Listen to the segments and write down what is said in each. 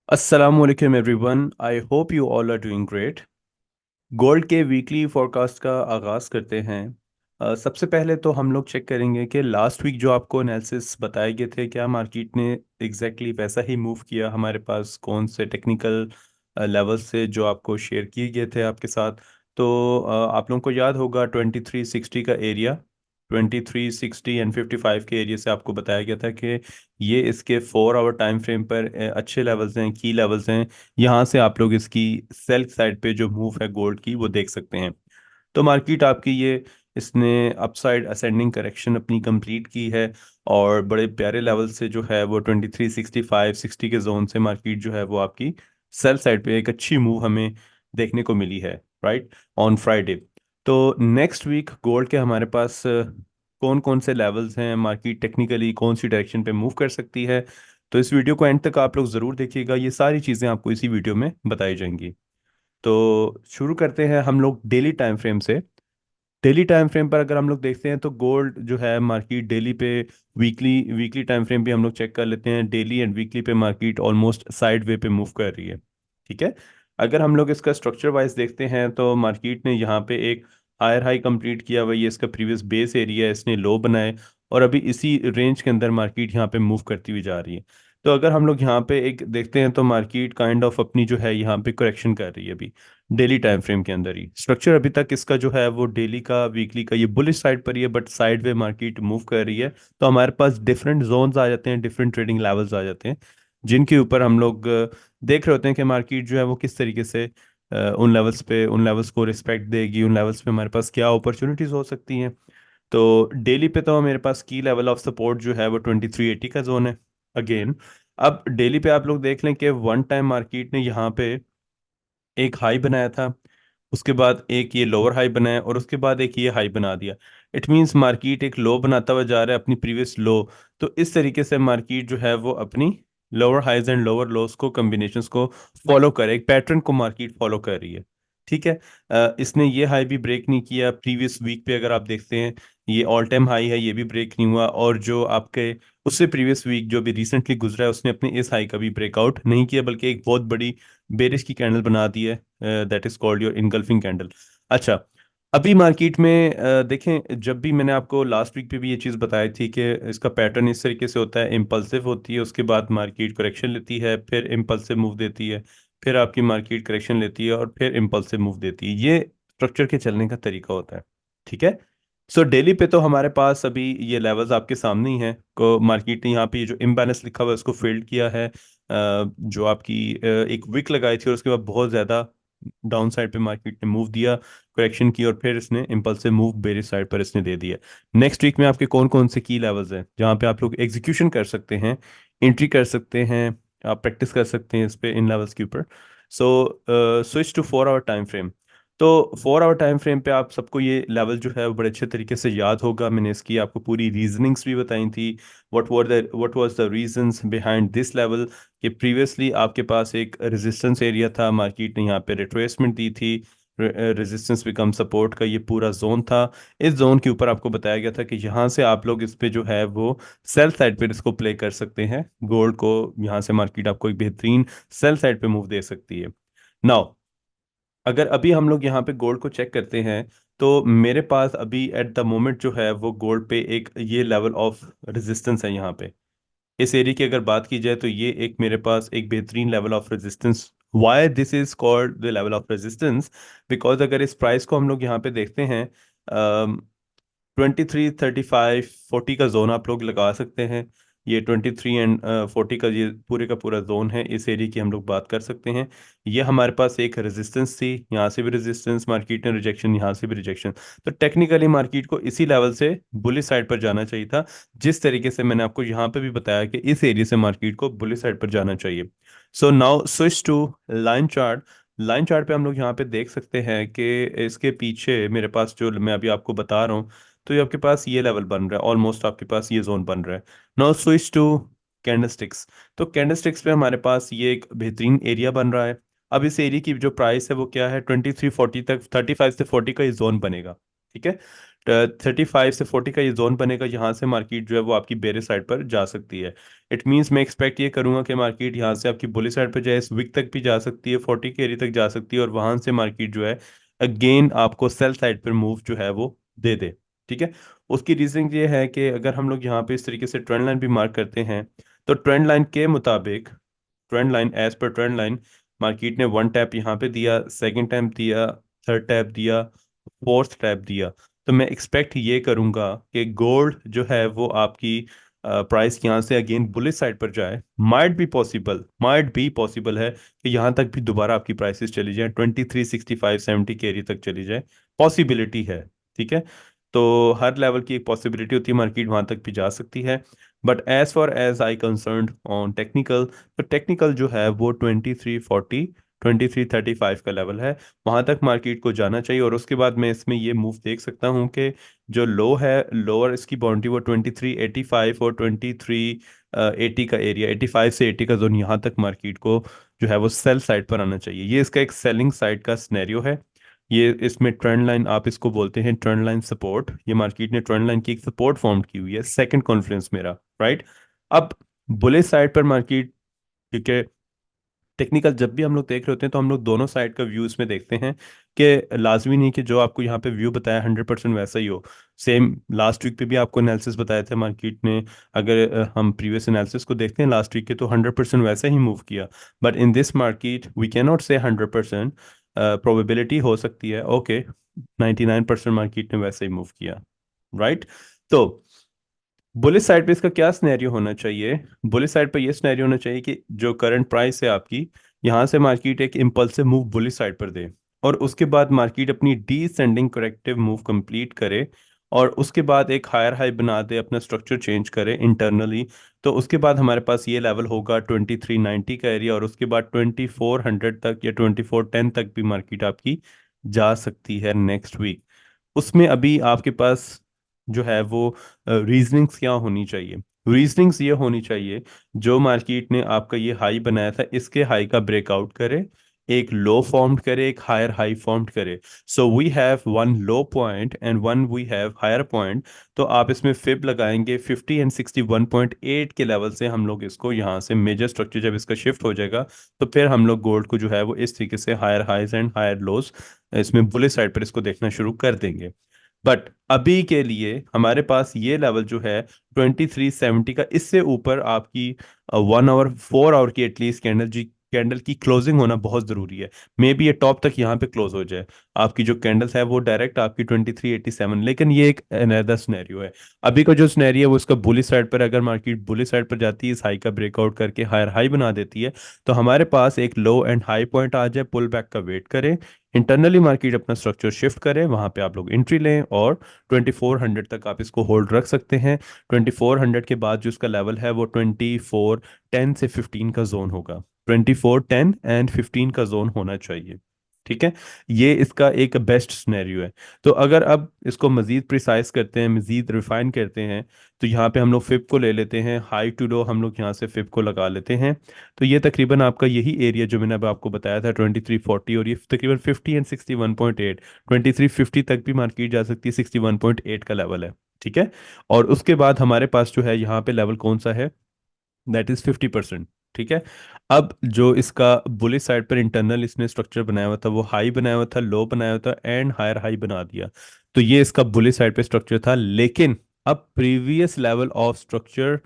Assalamualaikum everyone. I hope you all are doing great. Gold के weekly forecast का आगाज़ करते हैं। सबसे पहले तो हम लोग चेक करेंगे कि लास्ट वीक जो आपको एनालिसिस बताए गए थे क्या मार्केट ने एग्जैक्टली वैसा ही मूव किया। हमारे पास कौन से टेक्निकल लेवल्स से जो आपको शेयर किए गए थे आपके साथ। तो आप लोगों को याद होगा 2360 का एरिया, 2360 एंड 55 के एरिया से आपको बताया गया था कि ये इसके 4 आवर टाइम फ्रेम पर अच्छे लेवल्स हैं, की लेवल्स हैं। यहाँ से आप लोग इसकी सेल साइड पे जो मूव है गोल्ड की वो देख सकते हैं। तो मार्केट आपकी ये इसने अपसाइड असेंडिंग करेक्शन अपनी कंप्लीट की है और बड़े प्यारे लेवल से जो है वो 2365 60 के जोन से मार्केट जो है वो आपकी सेल साइड पे एक अच्छी मूव हमें देखने को मिली है, राइट, ऑन फ्राइडे। तो नेक्स्ट वीक गोल्ड के हमारे पास कौन कौन से लेवल्स हैं, मार्केट टेक्निकली कौन सी डायरेक्शन पे मूव कर सकती है। तो इस वीडियो को एंड तक आप लोग ज़रूर देखिएगा, ये सारी चीज़ें आपको इसी वीडियो में बताई जाएंगी। तो शुरू करते हैं हम लोग डेली टाइम फ्रेम से। डेली टाइम फ्रेम पर अगर हम लोग देखते हैं तो गोल्ड जो है मार्केट डेली पे, वीकली वीकली टाइम फ्रेम भी हम लोग चेक कर लेते हैं। डेली एंड वीकली पे मार्केट ऑलमोस्ट साइड वे पे मूव कर रही है, ठीक है। अगर हम लोग इसका स्ट्रक्चर वाइज देखते हैं तो मार्केट ने यहाँ पे एक हायर हाई कंप्लीट किया हुआ, ये इसका प्रीवियस बेस एरिया है, इसने लो बनाए और अभी इसी रेंज के अंदर मार्केट यहाँ पे मूव करती हुई जा रही है। तो अगर हम लोग यहाँ पे एक देखते हैं तो मार्केट काइंड ऑफ अपनी जो है यहाँ पे करेक्शन कर रही है अभी डेली टाइम फ्रेम के अंदर ही। स्ट्रक्चर अभी तक इसका जो है वो डेली का वीकली का ये बुलिश साइड पर ही है, but side way market move कर रही है। तो हमारे पास डिफरेंट जोन्स आ जाते हैं, डिफरेंट ट्रेडिंग लेवल्स आ जाते हैं, जिनके ऊपर हम लोग देख रहे होते हैं कि मार्केट जो है वो किस तरीके से उन लेवल्स पे, उन लेवल्स को रिस्पेक्ट देगी, उन लेवल्स पे हमारे पास क्या अपॉर्चुनिटीज हो सकती हैं। तो डेली पे तो मेरे पास की लेवल ऑफ सपोर्ट जो है वो 2380 का जोन है अगेन। अब डेली पे आप लोग देख लें कि वन टाइम मार्केट ने यहाँ पे एक हाई बनाया था, उसके बाद एक ये लोअर हाई बनाया और उसके बाद एक ये हाई बना दिया। इट मींस मार्केट एक लो बनाता हुआ जा रहा है अपनी प्रीवियस लो। तो इस तरीके से मार्केट जो है वो अपनी lower highs and lower lows को, कॉम्बिनेशंस को फॉलो कर, एक पैटर्न को मार्केट फॉलो कर रही है, ठीक है। इसने ये हाई भी ब्रेक नहीं किया प्रीवियस वीक पे, अगर आप देखते हैं ये ऑल टाइम हाई है, ये भी ब्रेक नहीं हुआ। और जो आपके उससे प्रीवियस वीक जो भी रिसेंटली गुजरा है उसने अपने इस हाई का भी ब्रेकआउट नहीं किया, बल्कि एक बहुत बड़ी बेरिश की कैंडल बना दी है, that is called your engulfing candle. अच्छा, अभी मार्केट में देखें, जब भी मैंने आपको लास्ट वीक पे भी ये चीज़ बताई थी कि इसका पैटर्न इस तरीके से होता है, इम्पल्सिव होती है, उसके बाद मार्केट करेक्शन लेती है, फिर इम्पल्सिव मूव देती है, फिर आपकी मार्केट करेक्शन लेती है और फिर इम्पल्सिव मूव देती है। ये स्ट्रक्चर के चलने का तरीका होता है, ठीक है। सो डेली पे तो हमारे पास अभी ये लेवल्स आपके सामने ही हैं को मार्केट ने यहाँ पे ये जो इम्बैलेंस लिखा हुआ है उसको फील्ड किया है। जो आपकी एक विक लगाई थी और उसके बाद बहुत ज़्यादा डाउन साइड पे मार्केट ने मूव दिया, करेक्शन की, और फिर इसने इम्पल्सिव मूव बेरिश साइड पर इसने दे दिया। नेक्स्ट वीक में आपके कौन कौन से की लेवल्स हैं जहाँ पे आप लोग एग्जीक्यूशन कर सकते हैं, एंट्री कर सकते हैं, आप प्रैक्टिस कर सकते हैं इस पे, इन लेवल्स के ऊपर। So switch to 4 hour time frame. तो 4 आवर टाइम फ्रेम पे आप सबको ये लेवल जो है वो बड़े अच्छे तरीके से याद होगा, मैंने इसकी आपको पूरी रीजनिंग्स भी बताई थी। What was the reasons behind this level, कि प्रीवियसली आपके पास एक रेजिस्टेंस एरिया था, मार्केट ने यहाँ पे रिट्रेसमेंट दी थी, रेजिस्टेंस बिकम सपोर्ट का ये पूरा जोन था। इस जोन के ऊपर आपको बताया गया था कि यहाँ से आप लोग इस पे जो है वो सेल साइड पे इसको प्ले कर सकते हैं गोल्ड को। यहाँ से मार्केट आपको एक बेहतरीन सेल साइड पे मूव दे सकती है। नाउ अगर अभी हम लोग यहाँ पे गोल्ड को चेक करते हैं तो मेरे पास अभी एट द मोमेंट जो है वो गोल्ड पे एक ये लेवल ऑफ रेजिस्टेंस है यहाँ पे। इस एरिया की अगर बात की जाए तो ये एक मेरे पास एक बेहतरीन level of resistance. Why this is called the level of resistance, because अगर इस प्राइस को हम लोग यहाँ पे देखते हैं, 23 35 40 का जोन आप लोग लगा सकते हैं। ये 23 एंड 40 का ये पूरे का पूरा जोन है, इस एरिया की हम लोग बात कर सकते हैं। ये हमारे पास एक रेजिस्टेंस थी, यहाँ से भी रेजिस्टेंस, मार्केट ने रिजेक्शन, यहाँ से भी रिजेक्शन। तो टेक्निकली मार्केट को इसी लेवल से बुलिश साइड पर जाना चाहिए था, जिस तरीके से मैंने आपको यहाँ पे भी बताया कि इस एरिया से मार्केट को बुलिश साइड पर जाना चाहिए। So now switch to line chart. Line chart पे हम लोग यहाँ पे देख सकते हैं कि इसके पीछे मेरे पास जो मैं अभी आपको बता रहा हूँ, तो ये आपके पास ये लेवल बन रहा है, ऑलमोस्ट आपके पास ये जोन बन रहा है। Now switch to candlesticks. तो कैंडलस्टिक्स पे हमारे पास ये एक बेहतरीन एरिया बन रहा है। अब इस एरिया की जो प्राइस है वो क्या है, 2340 तक, 35 से 40 का ये जोन बनेगा, ठीक है। 35 से 40 का ये जोन बनेगा, यहाँ से मार्केट जो है वो आपकी बेरिश साइड पर जा सकती है। इट मींस मैं एक्सपेक्ट ये करूंगा कि मार्केट यहाँ से आपकी बुलिश साइड पर जाए, इस विक तक भी जा सकती है, 40 के एरिया तक जा सकती है, और वहां से मार्केट जो है अगेन आपको सेल साइड पर मूव जो है वो दे दे। ठीक है। उसकी रीजनिंग ये है कि अगर हम लोग यहाँ पे इस तरीके से ट्रेंड लाइन भी मार्क करते हैं, तो ट्रेंड लाइन के मुताबिक, trend line as per trend line, market ने वन टैप यहाँ पे दिया, सेकंड टैप दिया, थर्ड टैप दिया, फोर्थ टैप दिया। तो मैं एक्सपेक्ट ये करूंगा कि गोल्ड जो है वो आपकी प्राइस यहाँ से अगेन बुलिश साइड पर जाए। माइट बी पॉसिबल है कि यहाँ तक भी दोबारा आपकी प्राइसेस चली जाए, 2365-70 के एरिया तक चली जाए, पॉसिबिलिटी है। ठीक है। तो हर लेवल की एक पॉसिबिलिटी होती है, मार्केट वहां तक भी जा सकती है। But as far as I concern on technical, तो टेक्निकल जो है वो 2340, 2335 का लेवल है, वहां तक मार्केट को जाना चाहिए। और उसके बाद मैं इसमें ये मूव देख सकता हूँ कि जो लो है, लोअर इसकी बाउंड्री वो 2385 और 2380 का एरिया, 85 से 80 का जोन, यहाँ तक मार्केट को जो है वो सेल साइड पर आना चाहिए। ये इसका एक सेलिंग साइड का सिनेरियो है। ये इसमें ट्रेंड लाइन, आप इसको बोलते हैं ट्रेंड लाइन सपोर्ट, ये मार्केट ने ट्रेंड लाइन की एक सपोर्ट फॉर्म की हुई है, सेकंड कॉन्फ्रेंस मेरा, राइट। अब बुलिश साइड पर मार्केट, क्योंकि टेक्निकल जब भी हम लोग देख रहे होते हैं तो हम लोग दोनों साइड का व्यू इसमें देखते हैं, कि लाजमी नहीं कि जो आपको यहाँ पे व्यू बताया 100% वैसा ही हो। सेम लास्ट वीक पे भी आपको एनालिसिस बताया था मार्केट ने, अगर हम प्रीवियस एनालिसिस को देखते हैं लास्ट वीक के, तो 100% वैसा ही मूव किया। But in this market we can not say 100%, probability हो सकती है, ओके, 99% मार्केट ने वैसे ही मूव किया, राइट। तो बुलिश साइड पे इसका क्या सिनेरियो होना चाहिए? बुलिश साइड पे ये सिनेरियो होना चाहिए कि जो करंट प्राइस है आपकी, यहाँ से मार्केट एक इम्पल्सिव मूव बुलिश साइड पर दे, और उसके बाद मार्केट अपनी डीसेंडिंग करेक्टिव मूव कंप्लीट करे, और उसके बाद एक हायर हाई बना दे, अपना स्ट्रक्चर चेंज करे इंटरनली। तो उसके बाद हमारे पास ये लेवल होगा 2390 का एरिया, और उसके बाद 2400 तक या 2410 तक भी मार्केट आपकी जा सकती है नेक्स्ट वीक। उसमें अभी आपके पास जो है वो रीजनिंग्स क्या होनी चाहिए? रीजनिंग्स ये होनी चाहिए, जो मार्केट ने आपका ये हाई बनाया था, इसके हाई का ब्रेकआउट करे, एक लो फॉर्म्ड करे, एक हायर हाई फॉर्म्ड करे। So we have one low point and one we have higher point. तो आप इसमें फिब लगाएंगे 50 एंड 61.8 के लेवल से, हम लोग इसको यहाँ से मेजर स्ट्रक्चर जब इसका शिफ्ट हो जाएगा, तो फिर हम लोग गोल्ड को जो है वो इस तरीके से higher highs and higher lows, इसमें बुलिश साइड पर इसको देखना शुरू कर देंगे। बट अभी के लिए हमारे पास ये लेवल जो है 2370 का, इससे ऊपर आपकी 1 आवर 4 आवर की एटलीस्ट कैंडल की क्लोजिंग होना बहुत जरूरी है। मे बी ये टॉप तक यहाँ पे क्लोज हो जाए, आपकी जो कैंडल्स है वो डायरेक्ट आपकी 2387, लेकिन ये एक अनदर सिनेरियो है। अभी का जो सिनेरियो है वो इसका बुलिश साइड पर, अगर मार्केट बुलिश साइड पर जाती है, इस हाई का ब्रेकआउट करके हायर हाई बना देती है, तो हमारे पास एक लो एंड हाई पॉइंट आ जाए, पुल बैक का वेट करें, इंटरनली मार्केट अपना स्ट्रक्चर शिफ्ट करे, वहां पे आप लोग एंट्री लें, और 2400 तक आप इसको होल्ड रख सकते हैं। 2400 के बाद जो इसका लेवल है वो 2410 से 15 का जोन होगा, 2410 एंड 15 का जोन होना चाहिए। ठीक है। ये इसका एक बेस्ट सिनेरियो है। तो अगर अब इसको मजीद प्रिसाइज करते हैं, मजीद रिफाइन करते हैं, तो यहाँ पे हम लोग फिब को ले लेते हैं, हाई टू लो हम लोग यहाँ से फिब को लगा लेते हैं। तो ये तकरीबन आपका यही एरिया जो मैंने अब आपको बताया था 2340, और ये तकरीबन 50 एंड 61.8, 2350 तक भी मार्केट जा सकती है, 61.8 का लेवल है। ठीक है। और उसके बाद हमारे पास जो है यहाँ पे लेवल कौन सा है, दैट इज 50%। ठीक है। अब जो इसका बुलिश साइड पर इंटरनल इसने स्ट्रक्चर बनाया हुआ था, वो हाई बनाया हुआ था, लो बनाया हुआ था, एंड हायर हाई बना दिया। तो ये इसका बुलिश साइड पे स्ट्रक्चर था, लेकिन अब प्रीवियस लेवल ऑफ स्ट्रक्चर,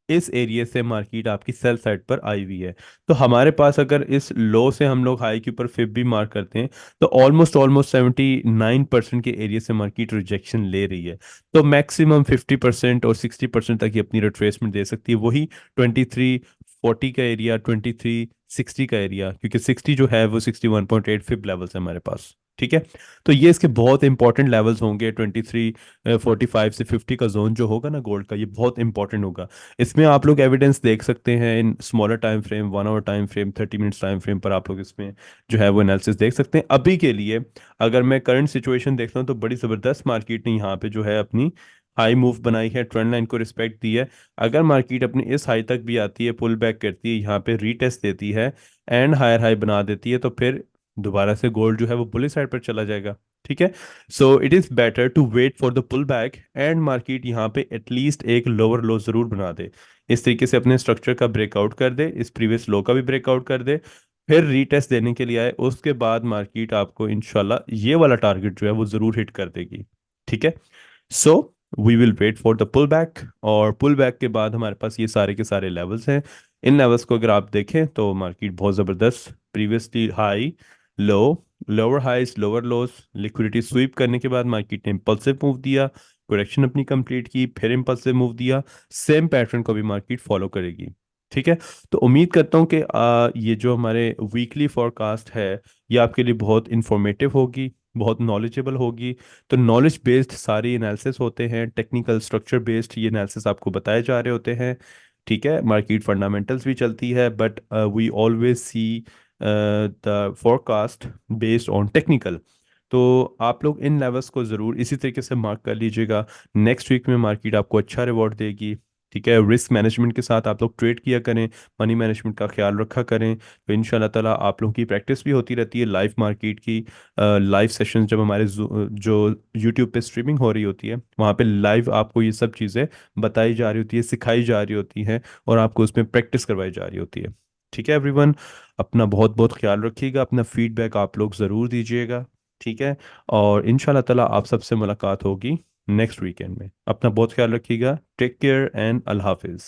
इस एरिया से मार्केट आपकी सेल साइड पर आई हुई है। तो हमारे पास अगर इस लो से हम लोग हाई के ऊपर फिब भी मार्क करते हैं, तो ऑलमोस्ट ऑलमोस्ट 79% के एरिया से मार्केट रिजेक्शन ले रही है। तो मैक्सिमम 50% और 60% तक ही अपनी रिट्रेसमेंट दे सकती है, वही 2340 का एरिया, 2360 का एरिया, क्योंकि 60 जो है वो 61.8 फिब लेवल्स है हमारे पास। ठीक है। तो ये इसके बहुत इंपॉर्टेंट लेवल्स होंगे, 2345 से 50 का जोन जो होगा ना गोल्ड का, ये बहुत इंपॉर्टेंट होगा। इसमें आप लोग एविडेंस देख सकते हैं in smaller time frame, 1 hour time frame, 30 minutes time frame पर, आप लोग इसमें जो है वो एनालिसिस देख सकते हैं। अभी के लिए अगर मैं करंट सिचुएशन देखता हूँ, तो बड़ी ज़बरदस्त मार्केट ने यहाँ पे जो है अपनी हाई मूव बनाई है, ट्रेंड लाइन को रिस्पेक्ट दी है। अगर मार्केट अपनी इस हाई तक भी आती है, पुल बैक करती है, यहाँ पे रीटेस्ट देती है, एंड हायर हाई बना देती है, तो फिर दोबारा से गोल्ड जो है वो बुलिश साइड पर चला जाएगा। ठीक है। So it is better to wait for the pullback, and market यहाँ पे एटलीस्ट एक लोअर लो ज़रूर बना दे। इस तरीके से अपने स्ट्रक्चर का ब्रेकआउट कर दे, इस प्रीवियस लो का भी ब्रेकआउट कर दे, फिर रीटेस्ट देने के लिए आए, उसके बाद मार्केट आपको इंशाल्लाह ये वाला टारगेट जो है वो ज़रूर हिट कर देगी। ठीक है। So we will wait for the pullback, और पुल बैक के बाद हमारे पास ये सारे के सारे लेवल्स हैं। इन लेवल्स को अगर आप देखें तो मार्केट बहुत ज़बरदस्त previously high, low, lower highs, lower lows, liquidity sweep करने के बाद मार्केट ने इम्पल्सिव मूव दिया, करेक्शन अपनी कंप्लीट की, फिर इम्पल्सिव मूव दिया। सेम पैटर्न को भी मार्केट फॉलो करेगी। ठीक है। तो उम्मीद करता हूँ कि ये जो हमारे वीकली फोरकास्ट है ये आपके लिए बहुत इंफॉर्मेटिव होगी, बहुत नॉलेजेबल होगी। तो नॉलेज बेस्ड सारी एनालिसिस होते हैं, टेक्निकल स्ट्रक्चर बेस्ड ये एनालिसिस आपको बताए जा रहे होते हैं। ठीक है। मार्केट फंडामेंटल्स भी चलती है, but we always see the forecast based on technical. तो आप लोग इन लेवल्स को ज़रूर इसी तरीके से मार्क कर लीजिएगा। नेक्स्ट वीक में मार्केट आपको अच्छा रिवॉर्ड देगी। ठीक है। रिस्क मैनेजमेंट के साथ आप लोग ट्रेड किया करें, मनी मैनेजमेंट का ख्याल रखा करें, तो इंशाल्लाह ताला आप लोगों की प्रैक्टिस भी होती रहती है लाइव मार्केट की। लाइव सेशंस जब हमारे जो यूट्यूब पे स्ट्रीमिंग हो रही होती है वहाँ पे लाइव आपको ये सब चीज़ें बताई जा रही होती है, सिखाई जा रही होती हैं, और आपको उसमें प्रैक्टिस करवाई जा रही होती है। ठीक है एवरीवन, अपना बहुत बहुत ख्याल रखिएगा, अपना फीडबैक आप लोग ज़रूर दीजिएगा। ठीक है। और इंशाल्लाह ताला आप सबसे मुलाकात होगी नेक्स्ट वीकेंड में। अपना बहुत ख्याल रखिएगा। टेक केयर एंड अल्लाह हाफिज़।